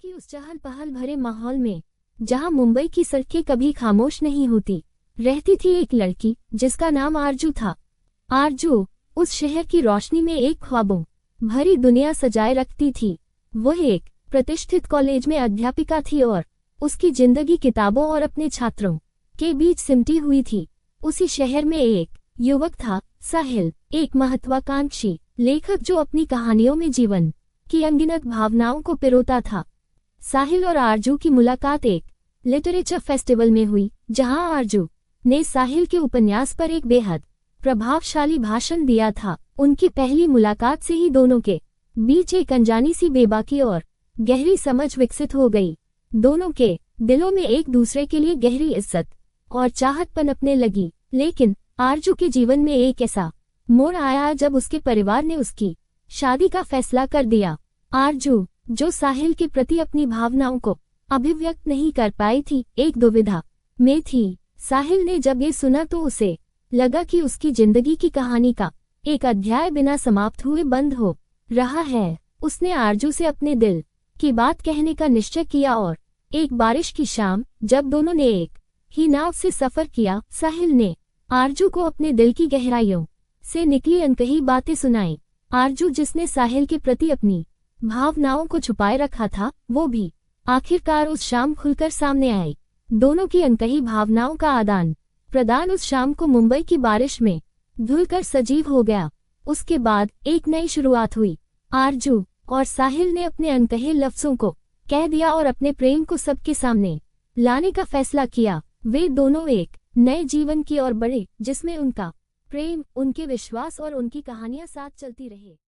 की उस चहल पहल भरे माहौल में, जहां मुंबई की सड़कें कभी खामोश नहीं होती, रहती थी एक लड़की जिसका नाम आरजू था। आरजू उस शहर की रोशनी में एक ख्वाबों भरी दुनिया सजाए रखती थी। वह एक प्रतिष्ठित कॉलेज में अध्यापिका थी और उसकी जिंदगी किताबों और अपने छात्रों के बीच सिमटी हुई थी। उसी शहर में एक युवक था, साहिल, एक महत्वाकांक्षी लेखक जो अपनी कहानियों में जीवन की अनगिनत भावनाओं को पिरोता था। साहिल और आरजू की मुलाकात एक लिटरेचर फेस्टिवल में हुई, जहां आरजू ने साहिल के उपन्यास पर एक बेहद प्रभावशाली भाषण दिया था। उनकी पहली मुलाकात से ही दोनों के बीच एक अनजानी सी बेबाकी और गहरी समझ विकसित हो गई। दोनों के दिलों में एक दूसरे के लिए गहरी इज्जत और चाहत पनपने लगी। लेकिन आरजू के जीवन में एक ऐसा मोड़ आया जब उसके परिवार ने उसकी शादी का फैसला कर दिया। आरजू, जो साहिल के प्रति अपनी भावनाओं को अभिव्यक्त नहीं कर पाई थी, एक दुविधा में थी। साहिल ने जब ये सुना तो उसे लगा कि उसकी जिंदगी की कहानी का एक अध्याय बिना समाप्त हुए बंद हो रहा है। उसने आरजू से अपने दिल की बात कहने का निश्चय किया और एक बारिश की शाम, जब दोनों ने एक ही नाव से सफर किया, साहिल ने आरजू को अपने दिल की गहराइयों से निकली अनकही बातें सुनाई। आरजू, जिसने साहिल के प्रति अपनी भावनाओं को छुपाए रखा था, वो भी आखिरकार उस शाम खुलकर सामने आई। दोनों की अनकही भावनाओं का आदान प्रदान उस शाम को मुंबई की बारिश में धुलकर सजीव हो गया। उसके बाद एक नई शुरुआत हुई। आरजू और साहिल ने अपने अनकहे लफ्जों को कह दिया और अपने प्रेम को सबके सामने लाने का फैसला किया। वे दोनों एक नए जीवन की ओर बढ़े, जिसमें उनका प्रेम, उनके विश्वास और उनकी कहानियां साथ चलती रहे।